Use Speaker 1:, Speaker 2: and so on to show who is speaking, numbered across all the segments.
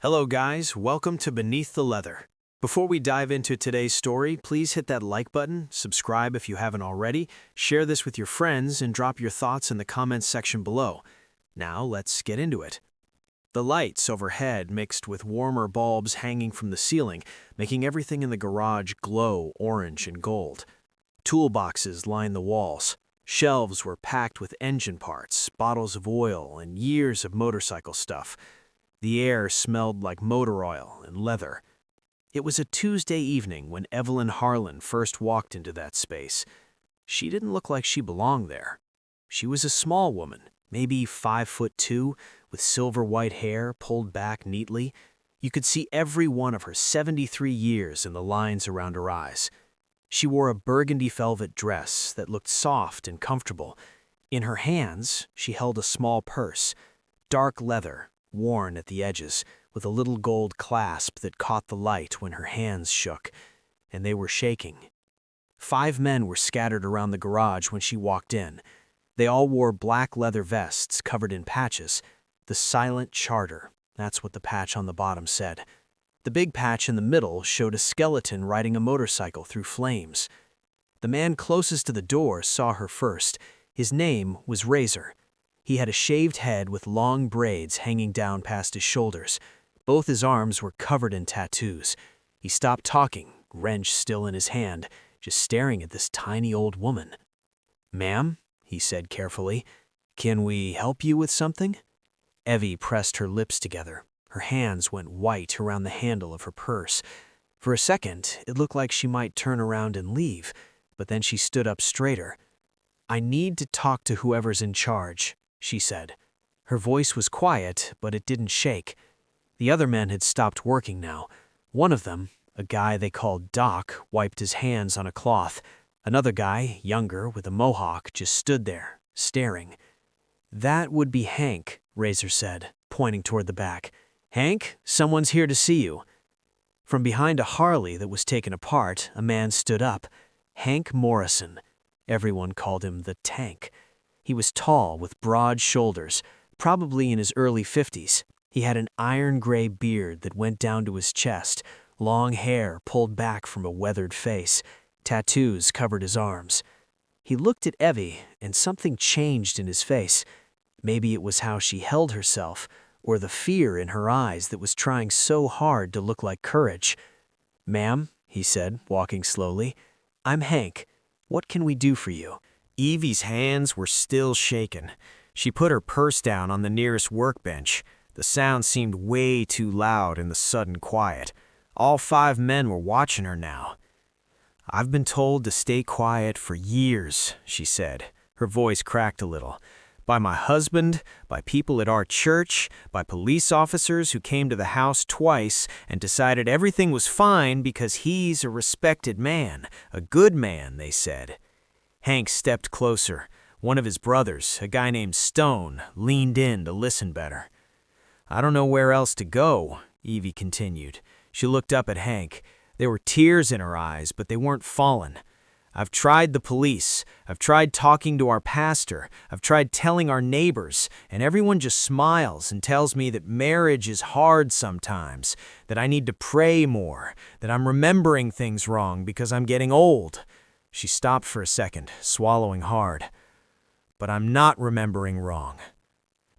Speaker 1: Hello guys, welcome to Beneath the Leather. Before we dive into today's story, please hit that like button, subscribe if you haven't already, share this with your friends, and drop your thoughts in the comments section below. Now let's get into it. The lights overhead mixed with warmer bulbs hanging from the ceiling, making everything in the garage glow orange and gold. Toolboxes lined the walls. Shelves were packed with engine parts, bottles of oil, and years of motorcycle stuff. The air smelled like motor oil and leather. It was a Tuesday evening when Evelyn Harlan first walked into that space. She didn't look like she belonged there. She was a small woman, maybe 5'2", with silver white hair pulled back neatly. You could see every one of her 73 years in the lines around her eyes. She wore a burgundy velvet dress that looked soft and comfortable. In her hands, she held a small purse, dark leather, worn at the edges, with a little gold clasp that caught the light when her hands shook, and they were shaking. 5 men were scattered around the garage when she walked in. They all wore black leather vests covered in patches. The Silent Charter, that's what the patch on the bottom said. The big patch in the middle showed a skeleton riding a motorcycle through flames. The man closest to the door saw her first. His name was Razor. He had a shaved head with long braids hanging down past his shoulders. Both his arms were covered in tattoos. He stopped talking, wrench still in his hand, just staring at this tiny old woman. "Ma'am," he said carefully, "can we help you with something?" Evie pressed her lips together. Her hands went white around the handle of her purse. For a second, it looked like she might turn around and leave, but then she stood up straighter. "I need to talk to whoever's in charge," she said. Her voice was quiet, but it didn't shake. The other men had stopped working now. One of them, a guy they called Doc, wiped his hands on a cloth. Another guy, younger, with a mohawk, just stood there, staring. "That would be Hank," Razor said, pointing toward the back. "Hank, someone's here to see you." From behind a Harley that was taken apart, a man stood up. Hank Morrison. Everyone called him the Tank. He was tall, with broad shoulders, probably in his early 50s. He had an iron-gray beard that went down to his chest, long hair pulled back from a weathered face. Tattoos covered his arms. He looked at Evie, and something changed in his face. Maybe it was how she held herself, or the fear in her eyes that was trying so hard to look like courage. "Ma'am," he said, walking slowly, "I'm Hank. What can we do for you?" Evie's hands were still shaking. She put her purse down on the nearest workbench. The sound seemed way too loud in the sudden quiet. All 5 men were watching her now. "I've been told to stay quiet for years," she said. Her voice cracked a little. "By my husband, by people at our church, by police officers who came to the house twice and decided everything was fine because he's a respected man, a good man, they said." Hank stepped closer. One of his brothers, a guy named Stone, leaned in to listen better. "I don't know where else to go," Evie continued. She looked up at Hank. There were tears in her eyes, but they weren't falling. "I've tried the police. I've tried talking to our pastor. I've tried telling our neighbors, and everyone just smiles and tells me that marriage is hard sometimes, that I need to pray more, that I'm remembering things wrong because I'm getting old." She stopped for a second, swallowing hard. "But I'm not remembering wrong."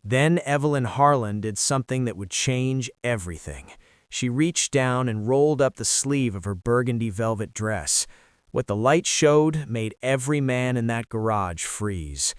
Speaker 1: Then Evelyn Harlan did something that would change everything. She reached down and rolled up the sleeve of her burgundy velvet dress. What the light showed made every man in that garage freeze.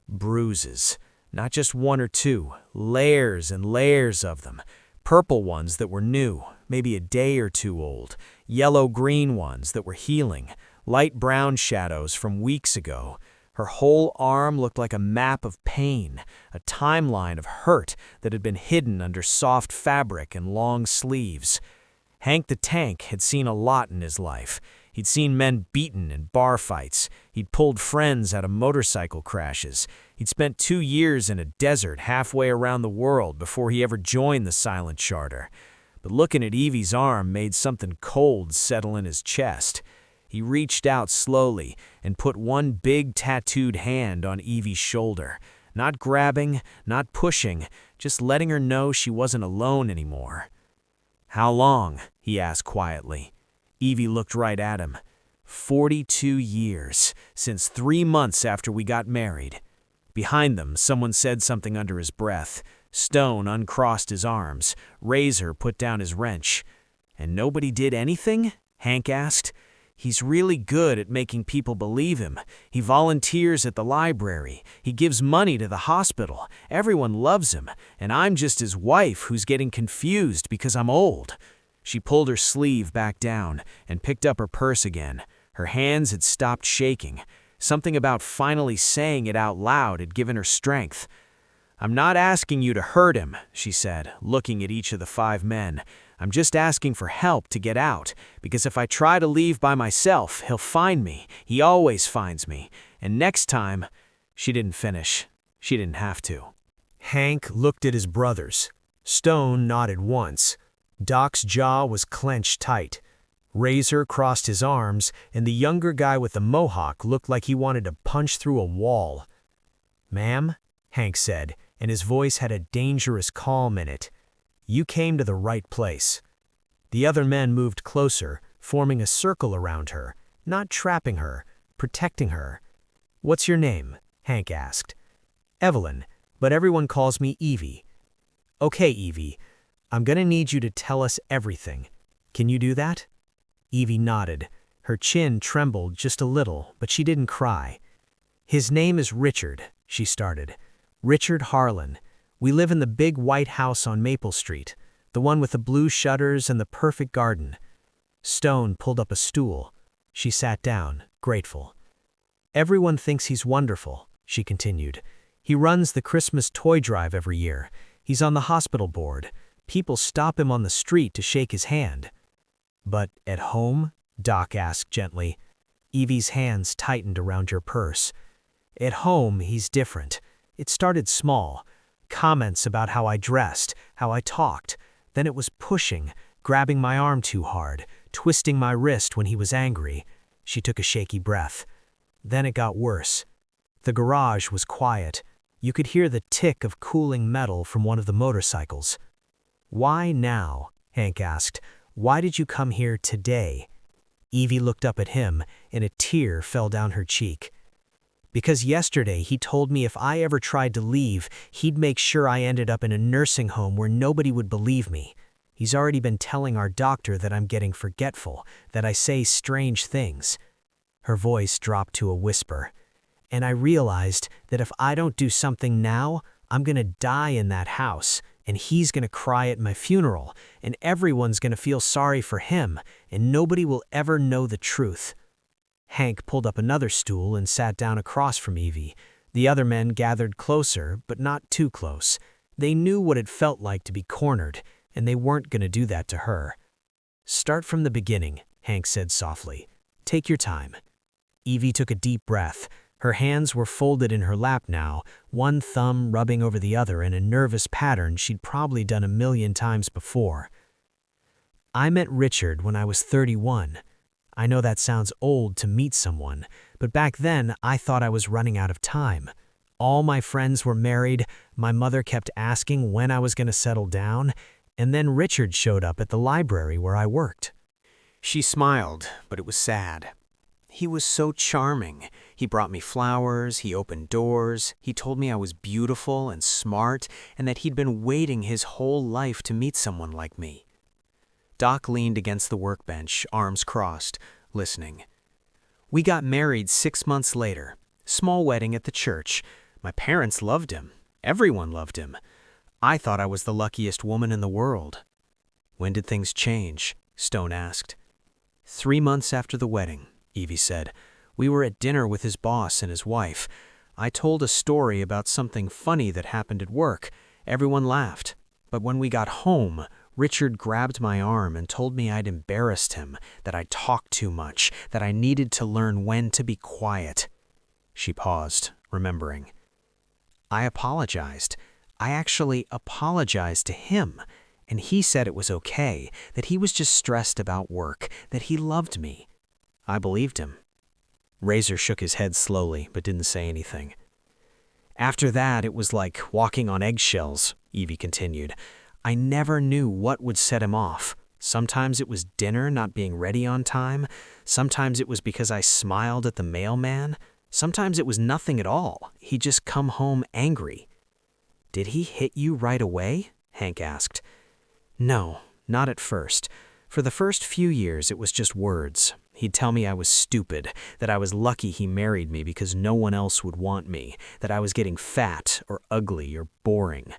Speaker 1: Bruises. Not just 1 or 2, layers and layers of them. Purple ones that were new, maybe a day or 2 old. Yellow-green ones that were healing. Light brown shadows from weeks ago. Her whole arm looked like a map of pain, a timeline of hurt that had been hidden under soft fabric and long sleeves. Hank the Tank had seen a lot in his life. He'd seen men beaten in bar fights. He'd pulled friends out of motorcycle crashes. He'd spent 2 years in a desert halfway around the world before he ever joined the Silent Charter. But looking at Evie's arm made something cold settle in his chest. He reached out slowly and put one big tattooed hand on Evie's shoulder. Not grabbing, not pushing, just letting her know she wasn't alone anymore. "How long?" he asked quietly. Evie looked right at him. 42 years, since 3 months after we got married. Behind them, someone said something under his breath. Stone uncrossed his arms. Razor put down his wrench. "And nobody did anything?" Hank asked. "He's really good at making people believe him. He volunteers at the library. He gives money to the hospital. Everyone loves him. And I'm just his wife who's getting confused because I'm old." She pulled her sleeve back down and picked up her purse again. Her hands had stopped shaking. Something about finally saying it out loud had given her strength. "I'm not asking you to hurt him," she said, looking at each of the 5 men. "I'm just asking for help to get out, because if I try to leave by myself, he'll find me. He always finds me. And next time—" She didn't finish. She didn't have to. Hank looked at his brothers. Stone nodded once. Doc's jaw was clenched tight. Razor crossed his arms, and the younger guy with the mohawk looked like he wanted to punch through a wall. "Ma'am," Hank said, and his voice had a dangerous calm in it. "You came to the right place." The other men moved closer, forming a circle around her, not trapping her, protecting her. "What's your name?" Hank asked. "Evelyn, but everyone calls me Evie." "Okay, Evie, I'm gonna need you to tell us everything. Can you do that?" Evie nodded. Her chin trembled just a little, but she didn't cry. "His name is Richard," she started. "Richard Harlan. We live in the big white house on Maple Street, the one with the blue shutters and the perfect garden." Stone pulled up a stool. She sat down, grateful. "Everyone thinks he's wonderful," she continued. "He runs the Christmas toy drive every year. He's on the hospital board. People stop him on the street to shake his hand." "But at home?" Doc asked gently. Evie's hands tightened around your purse. "At home, he's different. It started small. Comments about how I dressed, how I talked. Then it was pushing, grabbing my arm too hard, twisting my wrist when he was angry." She took a shaky breath. "Then it got worse. The garage was quiet. You could hear the tick of cooling metal from one of the motorcycles." "Why now?" Hank asked. "Why did you come here today?" Evie looked up at him, and a tear fell down her cheek. "Because yesterday he told me if I ever tried to leave, he'd make sure I ended up in a nursing home where nobody would believe me. He's already been telling our doctor that I'm getting forgetful, that I say strange things." Her voice dropped to a whisper. "And I realized that if I don't do something now, I'm gonna die in that house, and he's gonna cry at my funeral, and everyone's gonna feel sorry for him, and nobody will ever know the truth." Hank pulled up another stool and sat down across from Evie. The other men gathered closer, but not too close. They knew what it felt like to be cornered, and they weren't gonna do that to her. "Start from the beginning," Hank said softly. "Take your time." Evie took a deep breath. Her hands were folded in her lap now, one thumb rubbing over the other in a nervous pattern she'd probably done a million times before. "I met Richard when I was 31. I know that sounds old to meet someone, but back then I thought I was running out of time. All my friends were married, my mother kept asking when I was going to settle down, and then Richard showed up at the library where I worked." She smiled, but it was sad. "He was so charming. He brought me flowers, he opened doors, he told me I was beautiful and smart, and that he'd been waiting his whole life to meet someone like me." Doc leaned against the workbench, arms crossed, listening. "We got married 6 months later. Small wedding at the church. My parents loved him. Everyone loved him. I thought I was the luckiest woman in the world." "When did things change?" Stone asked. 3 months after the wedding," Evie said. "We were at dinner with his boss and his wife. I told a story about something funny that happened at work. Everyone laughed. But when we got home, Richard grabbed my arm and told me I'd embarrassed him, that I talked too much, that I needed to learn when to be quiet." She paused, remembering. "I apologized. I actually apologized to him, and he said it was okay, that he was just stressed about work, that he loved me. I believed him." Razor shook his head slowly, but didn't say anything. "After that, it was like walking on eggshells," Evie continued. "I never knew what would set him off. Sometimes it was dinner not being ready on time. Sometimes it was because I smiled at the mailman. Sometimes it was nothing at all. He'd just come home angry. "Did he hit you right away?" Hank asked. "No, not at first. For the first few years, it was just words. He'd tell me I was stupid, that I was lucky he married me because no one else would want me, that I was getting fat or ugly or boring.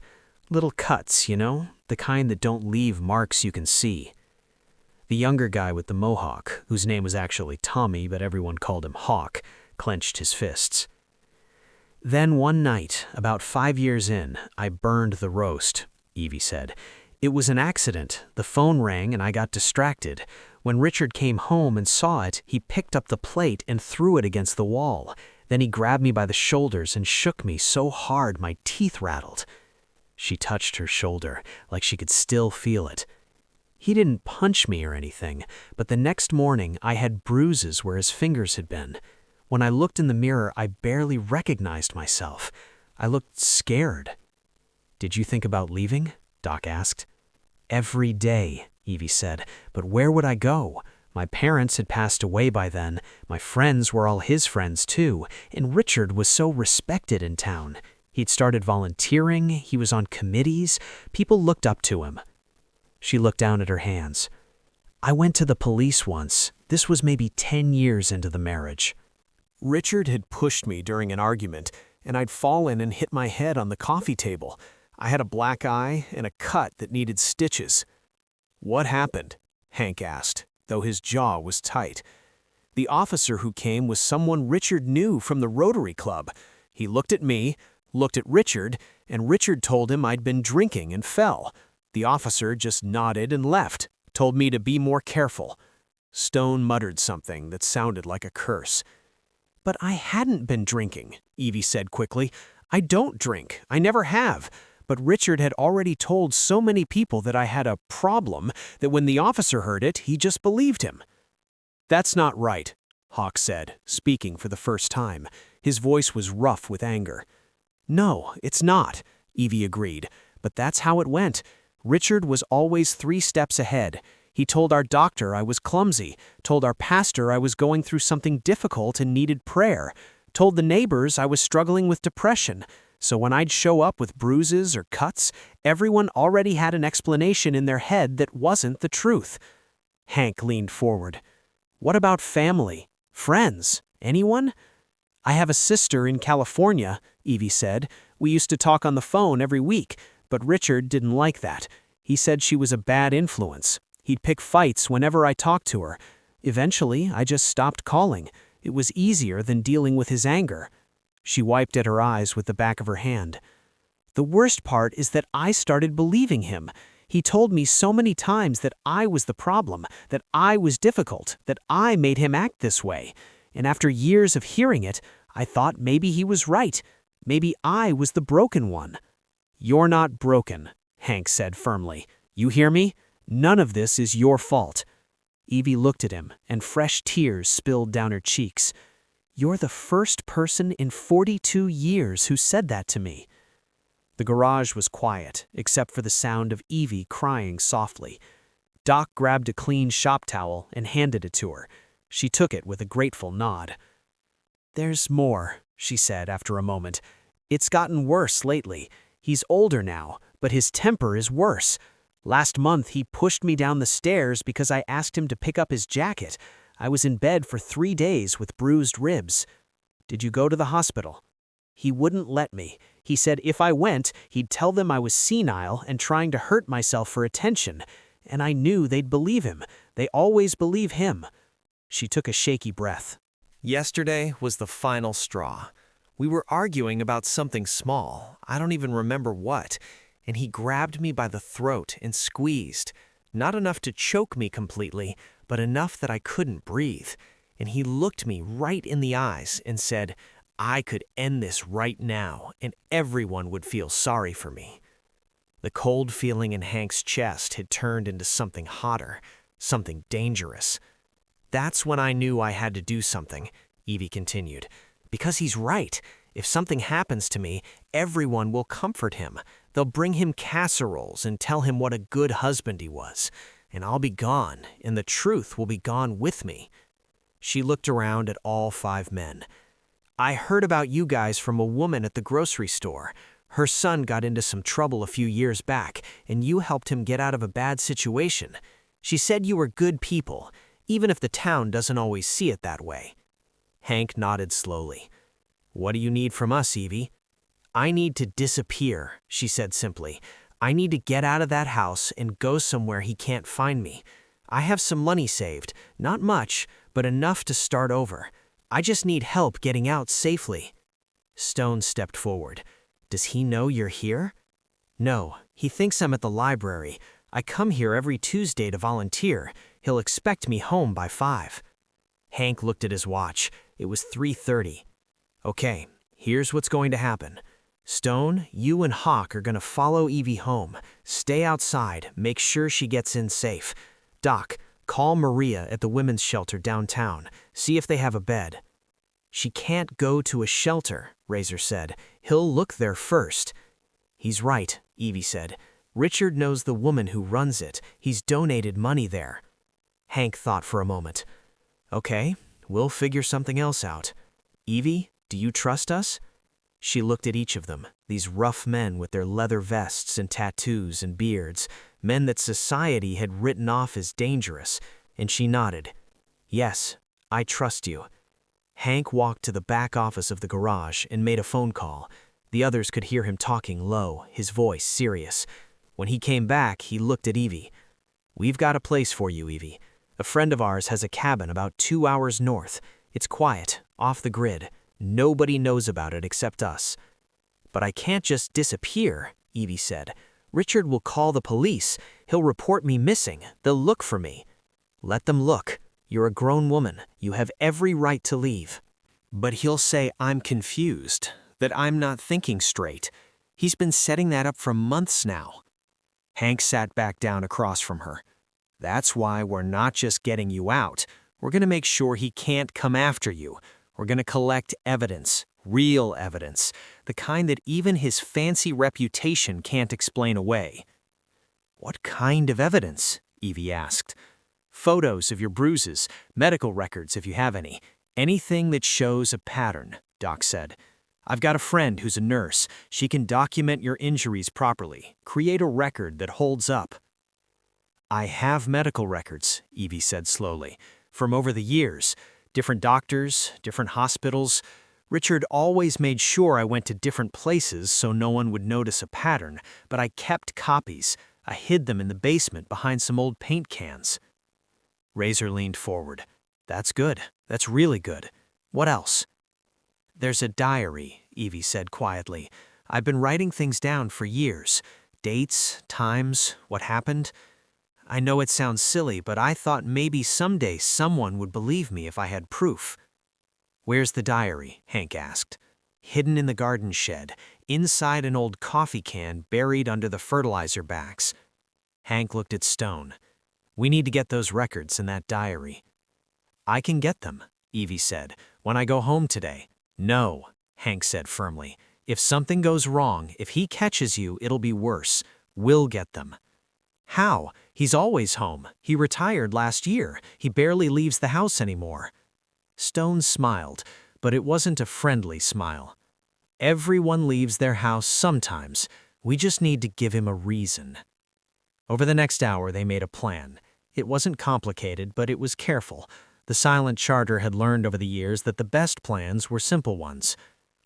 Speaker 1: Little cuts, you know, the kind that don't leave marks you can see." The younger guy with the mohawk, whose name was actually Tommy but everyone called him Hawk, clenched his fists. "Then one night, about 5 years in, I burned the roast," Evie said. "It was an accident. The phone rang and I got distracted. When Richard came home and saw it, he picked up the plate and threw it against the wall. Then he grabbed me by the shoulders and shook me so hard my teeth rattled." She touched her shoulder, like she could still feel it. "He didn't punch me or anything, but the next morning I had bruises where his fingers had been. When I looked in the mirror, I barely recognized myself. I looked scared." "Did you think about leaving?" Doc asked. "Every day," Evie said, "but where would I go? My parents had passed away by then. My friends were all his friends too, and Richard was so respected in town. He'd started volunteering, he was on committees, people looked up to him." She looked down at her hands. "I went to the police once. This was maybe 10 years into the marriage. Richard had pushed me during an argument, and I'd fallen and hit my head on the coffee table. I had a black eye and a cut that needed stitches." "What happened?" Hank asked, though his jaw was tight. "The officer who came was someone Richard knew from the Rotary Club. He looked at me, looked at Richard, and Richard told him I'd been drinking and fell. The officer just nodded and left, told me to be more careful." Stone muttered something that sounded like a curse. "But I hadn't been drinking," Evie said quickly. "I don't drink. I never have. But Richard had already told so many people that I had a problem that when the officer heard it, he just believed him." "That's not right," Hawk said, speaking for the first time. His voice was rough with anger. "No, it's not," Evie agreed. "But that's how it went. Richard was always 3 steps ahead. He told our doctor I was clumsy, told our pastor I was going through something difficult and needed prayer, told the neighbors I was struggling with depression. So when I'd show up with bruises or cuts, everyone already had an explanation in their head that wasn't the truth." Hank leaned forward. "What about family? Friends? Anyone?" "I have a sister in California," Evie said. "We used to talk on the phone every week, but Richard didn't like that. He said she was a bad influence. He'd pick fights whenever I talked to her. Eventually, I just stopped calling. It was easier than dealing with his anger." She wiped at her eyes with the back of her hand. "The worst part is that I started believing him. He told me so many times that I was the problem, that I was difficult, that I made him act this way. And after years of hearing it, I thought maybe he was right. Maybe I was the broken one." "You're not broken," Hank said firmly. "You hear me? None of this is your fault." Evie looked at him, and fresh tears spilled down her cheeks. "You're the first person in 42 years who said that to me." The garage was quiet, except for the sound of Evie crying softly. Doc grabbed a clean shop towel and handed it to her. She took it with a grateful nod. "There's more," she said after a moment. "It's gotten worse lately. He's older now, but his temper is worse. Last month he pushed me down the stairs because I asked him to pick up his jacket. I was in bed for 3 days with bruised ribs." "Did you go to the hospital?" "He wouldn't let me. He said if I went, he'd tell them I was senile and trying to hurt myself for attention. And I knew they'd believe him. They always believe him." She took a shaky breath. "Yesterday was the final straw. We were arguing about something small, I don't even remember what, and he grabbed me by the throat and squeezed. Not enough to choke me completely, but enough that I couldn't breathe. And he looked me right in the eyes and said, 'I could end this right now, and everyone would feel sorry for me.'" The cold feeling in Hank's chest had turned into something hotter, something dangerous. "That's when I knew I had to do something," Evie continued. "Because he's right. If something happens to me, everyone will comfort him. They'll bring him casseroles and tell him what a good husband he was. and I'll be gone, and the truth will be gone with me. She looked around at all 5 men. I heard about you guys from a woman at the grocery store. Her son got into some trouble a few years back, and you helped him get out of a bad situation. She said you were good people, even if the town doesn't always see it that way. Hank nodded slowly. What do you need from us, Evie? I need to disappear, she said simply. I need to get out of that house and go somewhere he can't find me. I have some money saved, not much, but enough to start over. I just need help getting out safely. Stone stepped forward. Does he know you're here? No, he thinks I'm at the library. I come here every Tuesday to volunteer. He'll expect me home by 5. Hank looked at his watch. It was 3:30. Okay, here's what's going to happen. Stone, you and Hawk are going to follow Evie home. Stay outside, make sure she gets in safe. Doc, call Maria at the women's shelter downtown. See if they have a bed. She can't go to a shelter, Razor said. He'll look there first. He's right, Evie said. Richard knows the woman who runs it. He's donated money there. Hank thought for a moment. Okay, we'll figure something else out. Evie, do you trust us? She looked at each of them, these rough men with their leather vests and tattoos and beards, men that society had written off as dangerous, and she nodded. Yes, I trust you. Hank walked to the back office of the garage and made a phone call. The others could hear him talking low, his voice serious. When he came back, he looked at Evie. We've got a place for you, Evie. A friend of ours has a cabin about 2 hours north. It's quiet, off the grid. Nobody knows about it except us. But I can't just disappear, Evie said. Richard will call the police. He'll report me missing. They'll look for me. Let them look. You're a grown woman. You have every right to leave. But he'll say I'm confused, that I'm not thinking straight. He's been setting that up for months now. Hank sat back down across from her. That's why we're not just getting you out. We're going to make sure he can't come after you. We're going to collect evidence, real evidence, the kind that even his fancy reputation can't explain away. What kind of evidence? Evie asked. Photos of your bruises, medical records if you have any. Anything that shows a pattern, Doc said. I've got a friend who's a nurse. She can document your injuries properly, create a record that holds up. I have medical records, Evie said slowly, from over the years. Different doctors, different hospitals. Richard always made sure I went to different places so no one would notice a pattern, but I kept copies. I hid them in the basement behind some old paint cans. Razor leaned forward. That's good. That's really good. What else? There's a diary, Evie said quietly. I've been writing things down for years. Dates, times, what happened. I know it sounds silly, but I thought maybe someday someone would believe me if I had proof. Where's the diary? Hank asked. Hidden in the garden shed, inside an old coffee can buried under the fertilizer bags. Hank looked at Stone. We need to get those records in that diary. I can get them, Evie said, when I go home today. No, Hank said firmly. If something goes wrong, if he catches you, it'll be worse. We'll get them. How? He's always home. He retired last year. He barely leaves the house anymore. Stone smiled, but it wasn't a friendly smile. Everyone leaves their house sometimes. We just need to give him a reason. Over the next hour, they made a plan. It wasn't complicated, but it was careful. The silent charter had learned over the years that the best plans were simple ones.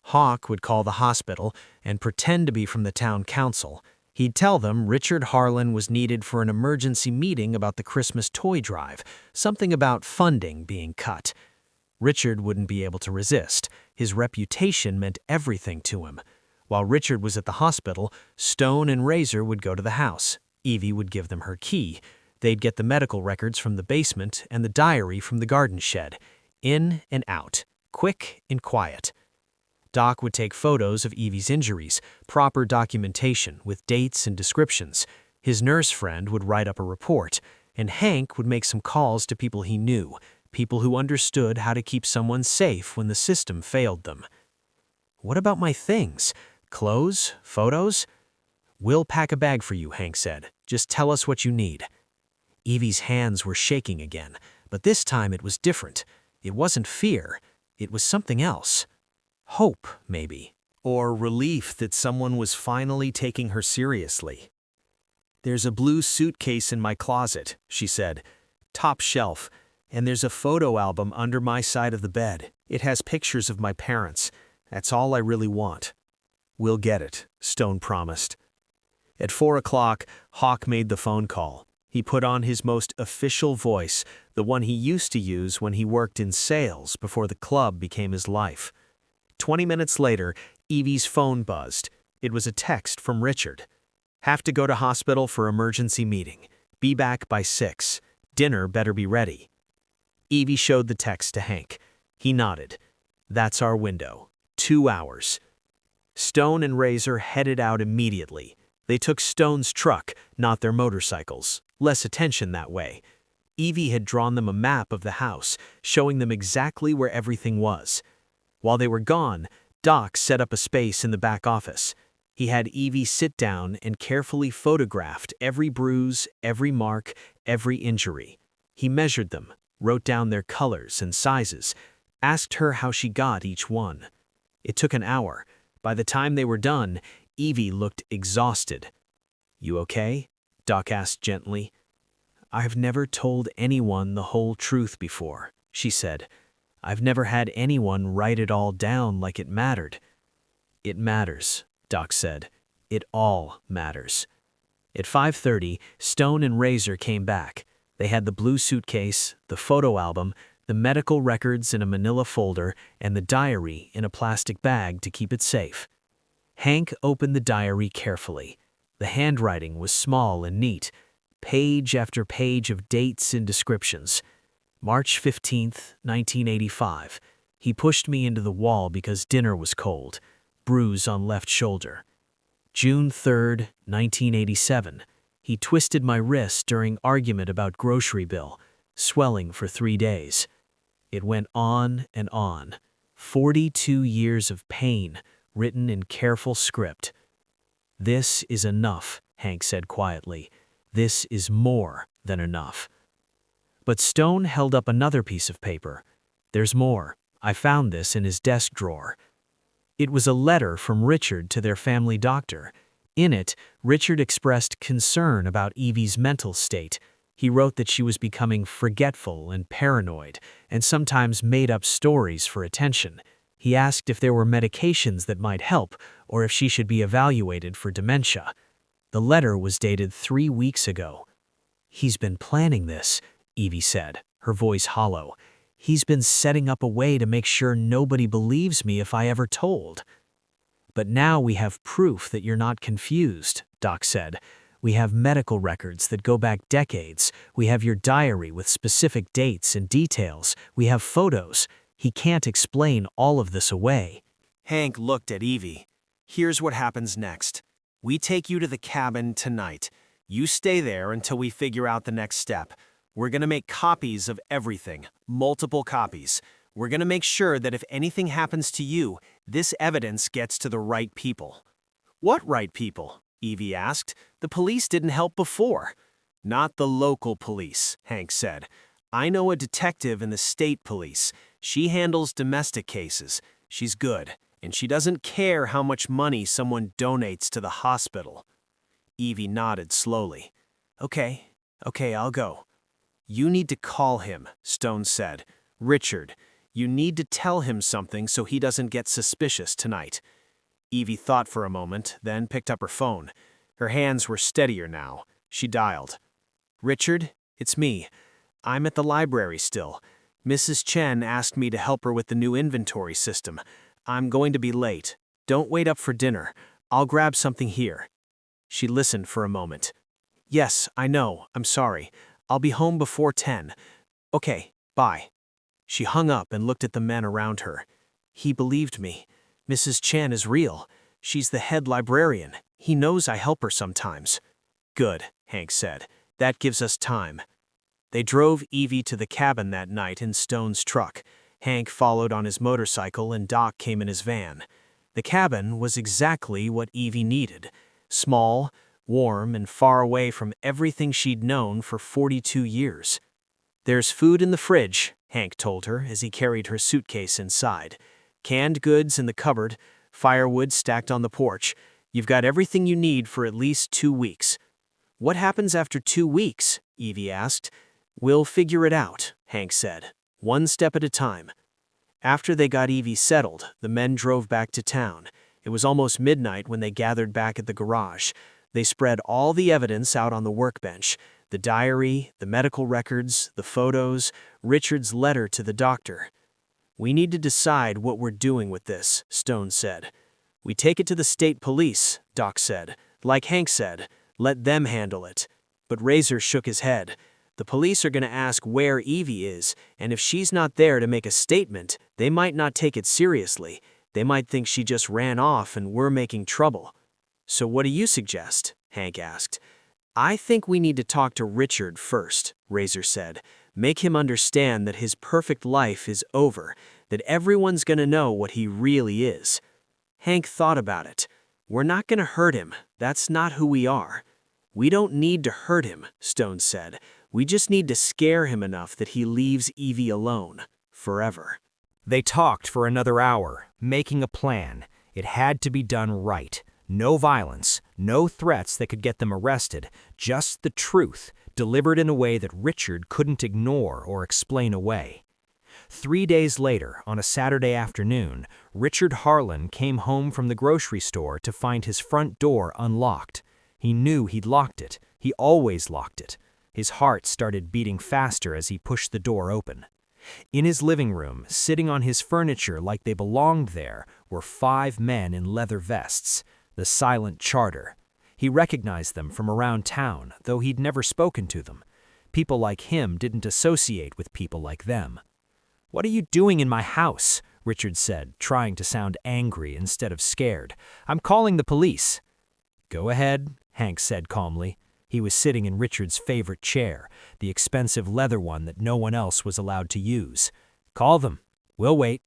Speaker 1: Hawk would call the hospital and pretend to be from the town council. He'd tell them Richard Harlan was needed for an emergency meeting about the Christmas toy drive, something about funding being cut. Richard wouldn't be able to resist. His reputation meant everything to him. While Richard was at the hospital, Stone and Razor would go to the house. Evie would give them her key. They'd get the medical records from the basement and the diary from the garden shed. In and out, quick and quiet. Doc would take photos of Evie's injuries, proper documentation with dates and descriptions. His nurse friend would write up a report, and Hank would make some calls to people he knew, people who understood how to keep someone safe when the system failed them. What about my things? Clothes? Photos? We'll pack a bag for you, Hank said. Just tell us what you need. Evie's hands were shaking again, but this time it was different. It wasn't fear. It was something else. Hope, maybe. Or relief that someone was finally taking her seriously. "There's a blue suitcase in my closet," she said. "Top shelf. And there's a photo album under my side of the bed. It has pictures of my parents. That's all I really want." "We'll get it," Stone promised. At 4 o'clock, Hawk made the phone call. He put on his most official voice, the one he used to use when he worked in sales before the club became his life. 20 minutes later, Evie's phone buzzed. It was a text from Richard. "Have to go to hospital for emergency meeting. Be back by 6. Dinner better be ready." Evie showed the text to Hank. He nodded. "That's our window. 2 hours." Stone and Razor headed out immediately. They took Stone's truck, not their motorcycles. Less attention that way. Evie had drawn them a map of the house, showing them exactly where everything was. While they were gone, Doc set up a space in the back office. He had Evie sit down and carefully photographed every bruise, every mark, every injury. He measured them, wrote down their colors and sizes, asked her how she got each one. It took an hour. By the time they were done, Evie looked exhausted. "You okay?" Doc asked gently. "I've never told anyone the whole truth before," she said. "I've never had anyone write it all down like it mattered." "It matters," Doc said. "It all matters." At 5:30, Stone and Razor came back. They had the blue suitcase, the photo album, the medical records in a manila folder, and the diary in a plastic bag to keep it safe. Hank opened the diary carefully. The handwriting was small and neat, page after page of dates and descriptions. March 15th, 1985. He pushed me into the wall because dinner was cold. Bruise on left shoulder. June 3rd, 1987. He twisted my wrist during argument about grocery bill, swelling for 3 days. It went on and on. 42 years of pain, written in careful script. "This is enough," Hank said quietly. "This is more than enough." But Stone held up another piece of paper. "There's more. I found this in his desk drawer." It was a letter from Richard to their family doctor. In it, Richard expressed concern about Evie's mental state. He wrote that she was becoming forgetful and paranoid, and sometimes made up stories for attention. He asked if there were medications that might help, or if she should be evaluated for dementia. The letter was dated 3 weeks ago. "He's been planning this," Evie said, her voice hollow. "He's been setting up a way to make sure nobody believes me if I ever told." "But now we have proof that you're not confused," Doc said. "We have medical records that go back decades. We have your diary with specific dates and details. We have photos. He can't explain all of this away." Hank looked at Evie. "Here's what happens next. We take you to the cabin tonight. You stay there until we figure out the next step. We're going to make copies of everything, multiple copies. We're going to make sure that if anything happens to you, this evidence gets to the right people." "What right people?" Evie asked. "The police didn't help before." "Not the local police," Hank said. "I know a detective in the state police. She handles domestic cases. She's good, and she doesn't care how much money someone donates to the hospital." Evie nodded slowly. Okay, I'll go." "You need to call him," Stone said. "Richard. You need to tell him something so he doesn't get suspicious tonight." Evie thought for a moment, then picked up her phone. Her hands were steadier now. She dialed. "Richard, it's me. I'm at the library still. Mrs. Chen asked me to help her with the new inventory system. I'm going to be late. Don't wait up for dinner. I'll grab something here." She listened for a moment. "Yes, I know. I'm sorry. I'll be home before 10. Okay, bye." She hung up and looked at the men around her. "He believed me. Mrs. Chen is real. She's the head librarian. He knows I help her sometimes." "Good," Hank said. "That gives us time." They drove Evie to the cabin that night in Stone's truck. Hank followed on his motorcycle and Doc came in his van. The cabin was exactly what Evie needed. Small, warm and far away from everything she'd known for 42 years. "There's food in the fridge," Hank told her as he carried her suitcase inside. "Canned goods in the cupboard, firewood stacked on the porch. You've got everything you need for at least 2 weeks." "What happens after 2 weeks?" Evie asked. "We'll figure it out," Hank said, "one step at a time." After they got Evie settled, the men drove back to town. It was almost midnight when they gathered back at the garage. They spread all the evidence out on the workbench: the diary, the medical records, the photos, Richard's letter to the doctor. "We need to decide what we're doing with this," Stone said. "We take it to the state police," Doc said. "Like Hank said, let them handle it." But Razor shook his head. "The police are going to ask where Evie is, and if she's not there to make a statement, they might not take it seriously. They might think she just ran off and we're making trouble." "So what do you suggest?" Hank asked. "I think we need to talk to Richard first," Razor said. "Make him understand that his perfect life is over, that everyone's going to know what he really is." Hank thought about it. "We're not going to hurt him. That's not who we are." "We don't need to hurt him," Stone said. "We just need to scare him enough that he leaves Evie alone. Forever."
Speaker 2: They talked for another hour, making a plan. It had to be done right. No violence, no threats that could get them arrested, just the truth, delivered in a way that Richard couldn't ignore or explain away. 3 days later, on a Saturday afternoon, Richard Harlan came home from the grocery store to find his front door unlocked. He knew he'd locked it. He always locked it. His heart started beating faster as he pushed the door open. In his living room, sitting on his furniture like they belonged there, were 5 men in leather vests, the Silent Charter. He recognized them from around town, though he'd never spoken to them. People like him didn't associate with people like them. "What are you doing in my house?" Richard said, trying to sound angry instead of scared. "I'm calling the police." "Go ahead," Hank said calmly. He was sitting in Richard's favorite chair, the expensive leather one that no one else was allowed to use. "Call them. We'll wait."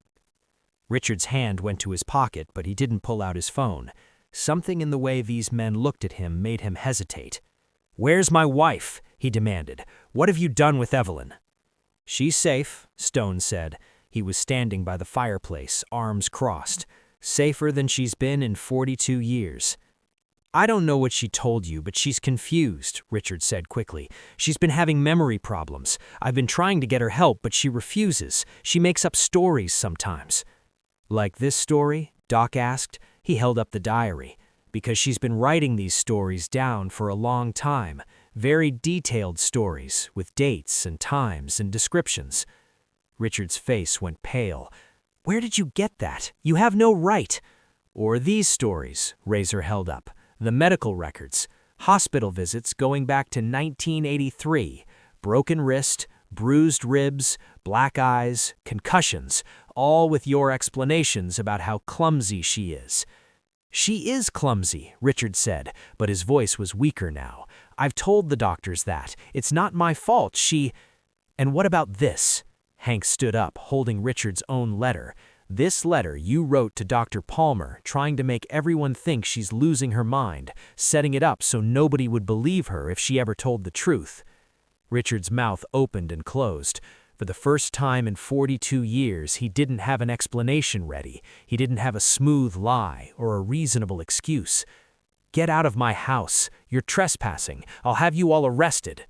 Speaker 2: Richard's hand went to his pocket, but he didn't pull out his phone. Something in the way these men looked at him made him hesitate. "Where's my wife?" he demanded. "What have you done with Evelyn?" "She's safe," Stone said. He was standing by the fireplace, arms crossed. "Safer than she's been in 42 years. "I don't know what she told you, but she's confused," Richard said quickly. "She's been having memory problems. I've been trying to get her help, but she refuses. She makes up stories sometimes." "Like this story?" Doc asked. He held up the diary. "Because she's been writing these stories down for a long time. Very detailed stories, with dates and times and descriptions." Richard's face went pale. "Where did you get that? You have no right." "Or these stories," Razor held up. "The medical records. Hospital visits going back to 1983. Broken wrist, bruised ribs, black eyes, concussions, all with your explanations about how clumsy she is." "She is clumsy," Richard said, but his voice was weaker now. "I've told the doctors that. It's not my fault. She—" "And what about this?" Hank stood up, holding Richard's own letter. "This letter you wrote to Dr. Palmer, trying to make everyone think she's losing her mind, setting it up so nobody would believe her if she ever told the truth." Richard's mouth opened and closed. For the first time in 42 years, he didn't have an explanation ready. He didn't have a smooth lie or a reasonable excuse. "Get out of my house. You're trespassing. I'll have you all arrested."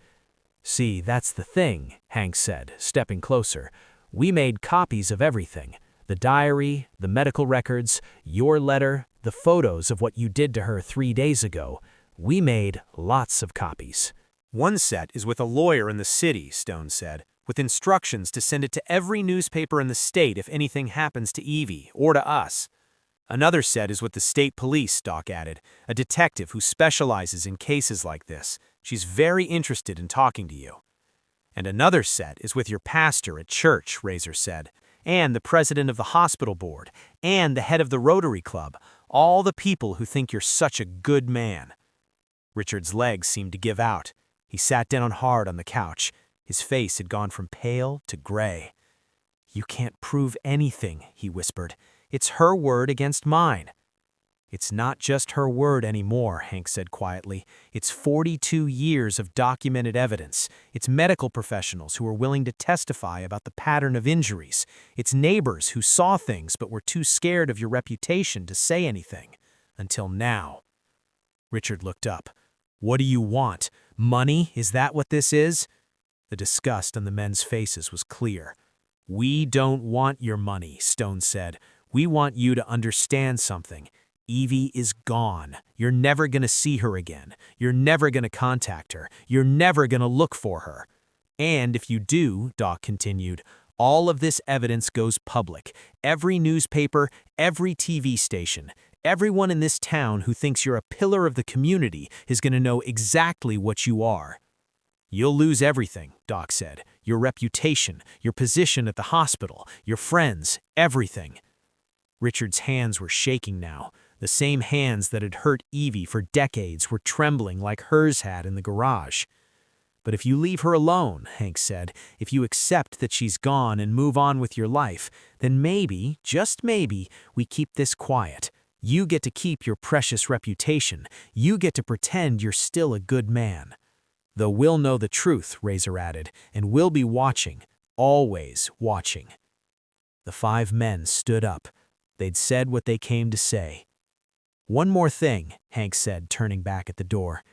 Speaker 2: "See, that's the thing," Hank said, stepping closer. "We made copies of everything. The diary, the medical records, your letter, the photos of what you did to her 3 days ago. We made lots of copies."
Speaker 3: "One set is with a lawyer in the city," Stone said, "with instructions to send it to every newspaper in the state if anything happens to Evie or to us. Another set is with the state police," Doc added, "a detective who specializes in cases like this. She's very interested in talking to you." "And another set is with your pastor at church," Razor said, "and the president of the hospital board, and the head of the Rotary Club, all the people who think you're such a good man." Richard's legs seemed to give out. He sat down hard on the couch. His face had gone from pale to gray. "You can't prove anything," he whispered. "It's her word against mine." It's not just her word anymore, Hank said quietly. It's 42 years of documented evidence. It's medical professionals who are willing to testify about the pattern of injuries. It's neighbors who saw things but were too scared of your reputation to say anything. Until now. Richard looked up. What do you want? Money? Is that what this is? The disgust on the men's faces was clear. We don't want your money, Stone said. We want you to understand something. Evie is gone. You're never going to see her again. You're never going to contact her. You're never going to look for her. And if you do, Doc continued, all of this evidence goes public. Every newspaper, every TV station, everyone in this town who thinks you're a pillar of the community is going to know exactly what you are. You'll lose everything, Doc said. Your reputation, your position at the hospital, your friends, everything. Richard's hands were shaking now. The same hands that had hurt Evie for decades were trembling like hers had in the garage. But if you leave her alone, Hank said, if you accept that she's gone and move on with your life, then maybe, just maybe, we keep this quiet. You get to keep your precious reputation. You get to pretend you're still a good man. Though we'll know the truth, Razor added, and we'll be watching, always watching. The 5 men stood up. They'd said what they came to say. One more thing, Hank said, turning back at the door.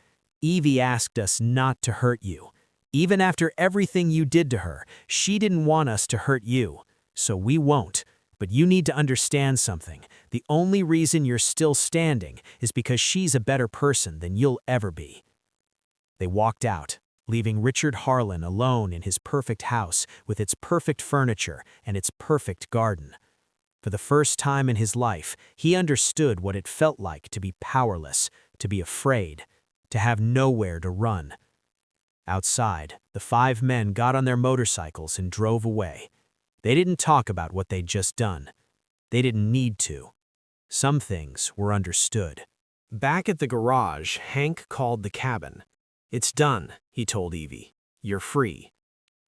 Speaker 3: Evie asked us not to hurt you. Even after everything you did to her, she didn't want us to hurt you. So we won't. But you need to understand something. The only reason you're still standing is because she's a better person than you'll ever be. They walked out, leaving Richard Harlan alone in his perfect house with its perfect furniture and its perfect garden. For the first time in his life, he understood what it felt like to be powerless, to be afraid, to have nowhere to run. Outside, the 5 men got on their motorcycles and drove away. They didn't talk about what they'd just done. They didn't need to. Some things were understood. Back at the garage, Hank called the cabin. It's done, he told Evie. You're free.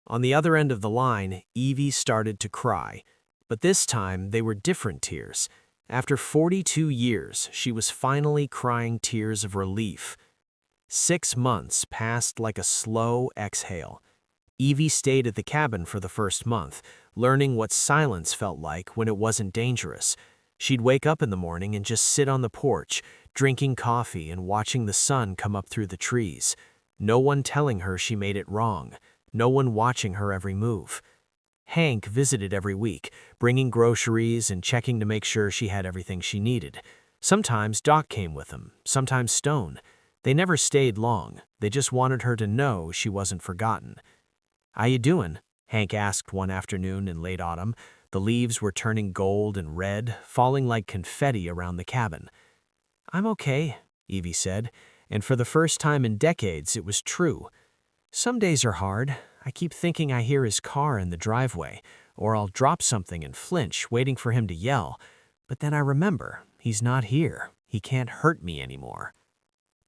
Speaker 3: On the other end of the line, Evie started to cry. But this time, they were different tears. After 42 years, she was finally crying tears of relief. 6 months passed like a slow exhale. Evie stayed at the cabin for the first month, learning what silence felt like when it wasn't dangerous. She'd wake up in the morning and just sit on the porch, drinking coffee and watching the sun come up through the trees. No one telling her she made it wrong. No one watching her every move. Hank visited every week, bringing groceries and checking to make sure she had everything she needed. Sometimes Doc came with him, sometimes Stone. They never stayed long. They just wanted her to know she wasn't forgotten. "How you doing?" Hank asked one afternoon in late autumn. The leaves were turning gold and red, falling like confetti around the cabin. "I'm okay," Evie said, and for the first time in decades it was true. "Some days are hard. I keep thinking I hear his car in the driveway, or I'll drop something and flinch, waiting for him to yell. But then I remember, he's not here. He can't hurt me anymore."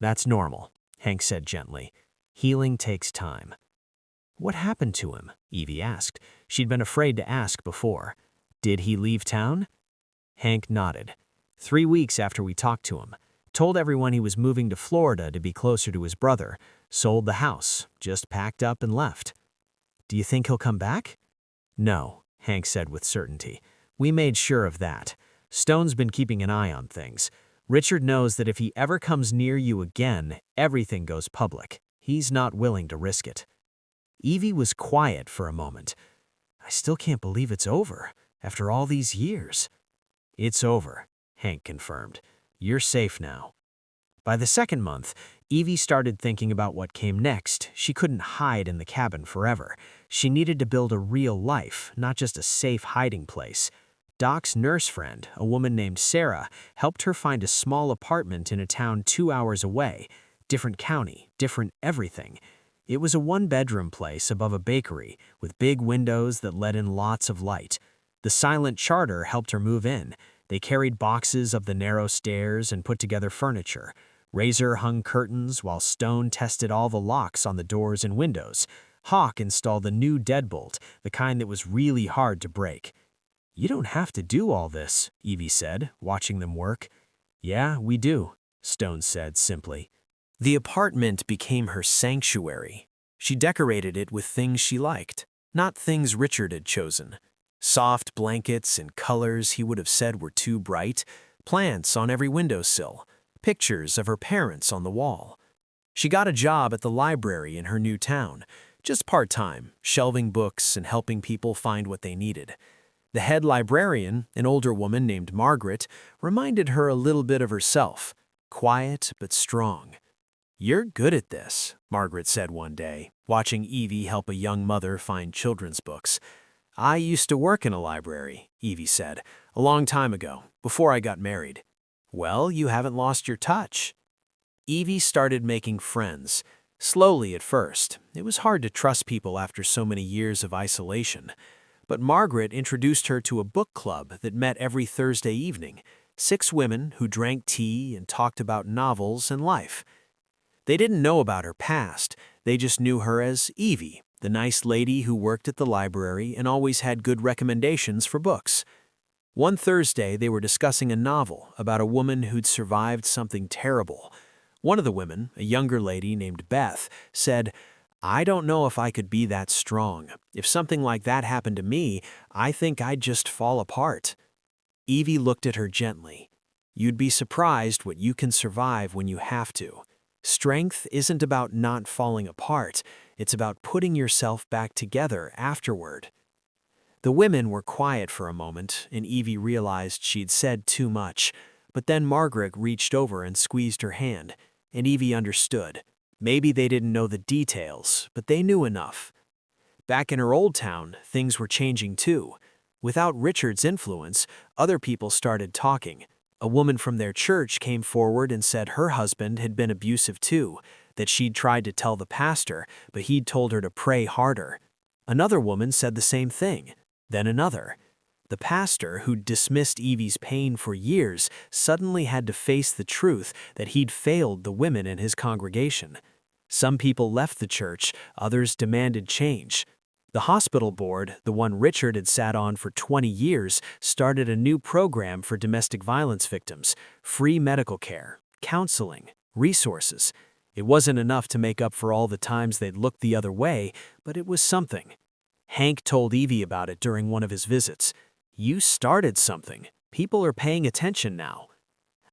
Speaker 3: "That's normal," Hank said gently. "Healing takes time." "What happened to him?" Evie asked. She'd been afraid to ask before. "Did he leave town?" Hank nodded. 3 weeks after we talked to him. Told everyone he was moving to Florida to be closer to his brother. Sold the house, just packed up and left. "Do you think he'll come back?" "No," Hank said with certainty. "We made sure of that. Stone's been keeping an eye on things. Richard knows that if he ever comes near you again, everything goes public. He's not willing to risk it." Evie was quiet for a moment. "I still can't believe it's over, after all these years." "It's over," Hank confirmed. "You're safe now." By the second month, Evie started thinking about what came next. She couldn't hide in the cabin forever. She needed to build a real life, not just a safe hiding place. Doc's nurse friend, a woman named Sarah, helped her find a small apartment in a town 2 hours away. Different county, different everything. It was a 1-bedroom place above a bakery, with big windows that let in lots of light. The silent charter helped her move in. They carried boxes up the narrow stairs and put together furniture. Razor hung curtains while Stone tested all the locks on the doors and windows. Hawk installed a new deadbolt, the kind that was really hard to break. "You don't have to do all this," Evie said, watching them work.
Speaker 2: "Yeah, we do," Stone said simply.
Speaker 1: The apartment became her sanctuary. She decorated it with things she liked, not things Richard had chosen. Soft blankets and colors he would have said were too bright, plants on every windowsill, pictures of her parents on the wall. She got a job at the library in her new town, just part-time, shelving books and helping people find what they needed. The head librarian, an older woman named Margaret, reminded her a little bit of herself, quiet but strong. "You're good at this," Margaret said one day, watching Evie help a young mother find children's books. "I used to work in a library," Evie said, "a long time ago, before I got married." "Well, you haven't lost your touch." Evie started making friends. Slowly at first. It was hard to trust people after so many years of isolation. But Margaret introduced her to a book club that met every Thursday evening, 6 women who drank tea and talked about novels and life. They didn't know about her past, they just knew her as Evie, the nice lady who worked at the library and always had good recommendations for books. One Thursday, they were discussing a novel about a woman who'd survived something terrible. One of the women, a younger lady named Beth, said, "I don't know if I could be that strong. If something like that happened to me, I think I'd just fall apart." Evie looked at her gently. "You'd be surprised what you can survive when you have to. Strength isn't about not falling apart, it's about putting yourself back together afterward." The women were quiet for a moment, and Evie realized she'd said too much. But then Margaret reached over and squeezed her hand, and Evie understood. Maybe they didn't know the details, but they knew enough. Back in her old town, things were changing too. Without Richard's influence, other people started talking. A woman from their church came forward and said her husband had been abusive too, that she'd tried to tell the pastor, but he'd told her to pray harder. Another woman said the same thing, then another. The pastor, who'd dismissed Evie's pain for years, suddenly had to face the truth that he'd failed the women in his congregation. Some people left the church, others demanded change. The hospital board, the one Richard had sat on for 20 years, started a new program for domestic violence victims: free medical care, counseling, resources. It wasn't enough to make up for all the times they'd looked the other way, but it was something. Hank told Evie about it during one of his visits. "You started something. People are paying attention now."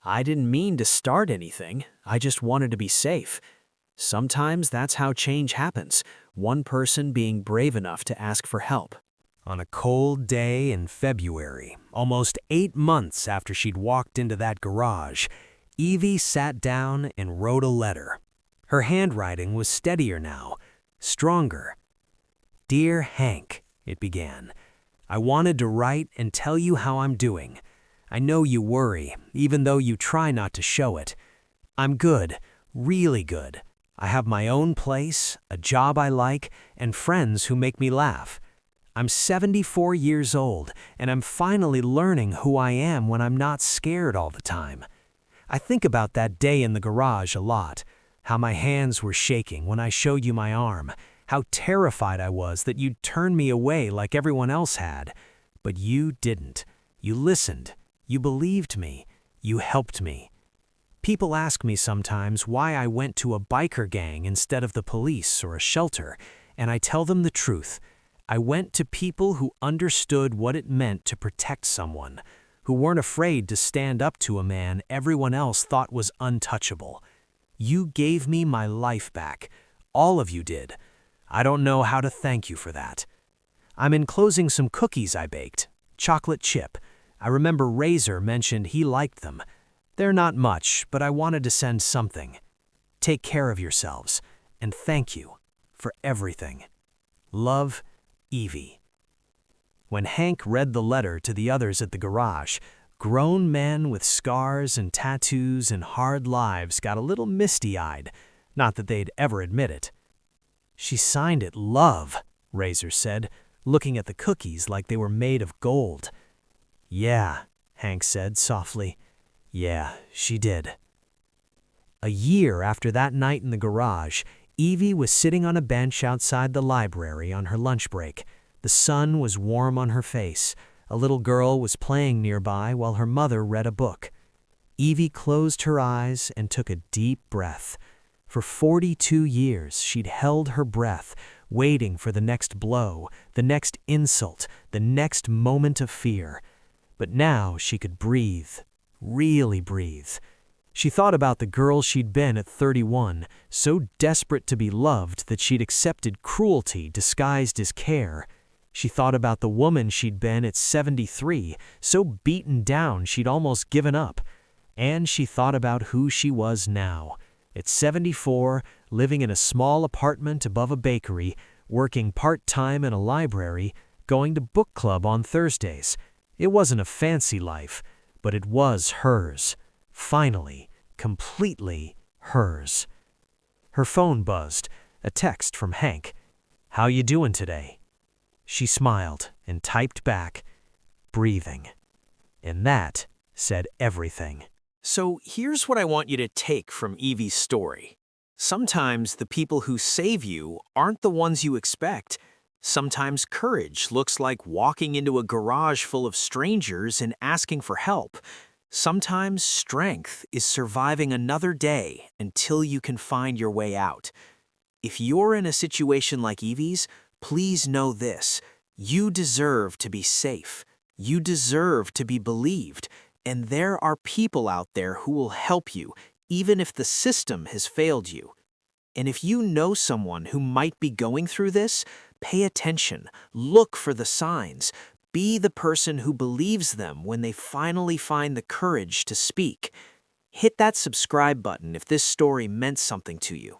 Speaker 1: "I didn't mean to start anything. I just wanted to be safe." Sometimes that's how change happens, one person being brave enough to ask for help.
Speaker 2: On a cold day in February, almost 8 months after she'd walked into that garage, Evie sat down and wrote a letter. Her handwriting was steadier now, stronger. "Dear Hank," it began, "I wanted to write and tell you how I'm doing. I know you worry, even though you try not to show it. I'm good, really good. I have my own place, a job I like, and friends who make me laugh. I'm 74 years old, and I'm finally learning who I am when I'm not scared all the time. I think about that day in the garage a lot, how my hands were shaking when I showed you my arm, how terrified I was that you'd turn me away like everyone else had. But you didn't. You listened. You believed me. You helped me. People ask me sometimes why I went to a biker gang instead of the police or a shelter, and I tell them the truth. I went to people who understood what it meant to protect someone, who weren't afraid to stand up to a man everyone else thought was untouchable. You gave me my life back. All of you did. I don't know how to thank you for that. I'm enclosing some cookies I baked, chocolate chip. I remember Razor mentioned he liked them. They're not much, but I wanted to send something. Take care of yourselves, and thank you for everything. Love, Evie." When Hank read the letter to the others at the garage, grown men with scars and tattoos and hard lives got a little misty-eyed, not that they'd ever admit it. "She signed it Love," Razor said, looking at the cookies like they were made of gold. "Yeah," Hank said softly. "Yeah, she did." A year after that night in the garage, Evie was sitting on a bench outside the library on her lunch break. The sun was warm on her face. A little girl was playing nearby while her mother read a book. Evie closed her eyes and took a deep breath. For 42 years, she'd held her breath, waiting for the next blow, the next insult, the next moment of fear. But now she could breathe, really breathe. She thought about the girl she'd been at 31, so desperate to be loved that she'd accepted cruelty disguised as care. She thought about the woman she'd been at 73, so beaten down she'd almost given up. And she thought about who she was now. At 74, living in a small apartment above a bakery, working part-time in a library, going to book club on Thursdays. It wasn't a fancy life, but it was hers. Finally, completely hers. Her phone buzzed, a text from Hank. "How you doing today?" She smiled and typed back, "Breathing." And that said everything.
Speaker 1: So here's what I want you to take from Evie's story. Sometimes the people who save you aren't the ones you expect. Sometimes courage looks like walking into a garage full of strangers and asking for help. Sometimes strength is surviving another day until you can find your way out. If you're in a situation like Evie's, please know this: you deserve to be safe. You deserve to be believed. And there are people out there who will help you, even if the system has failed you. And if you know someone who might be going through this, pay attention, look for the signs. Be the person who believes them when they finally find the courage to speak. Hit that subscribe button if this story meant something to you.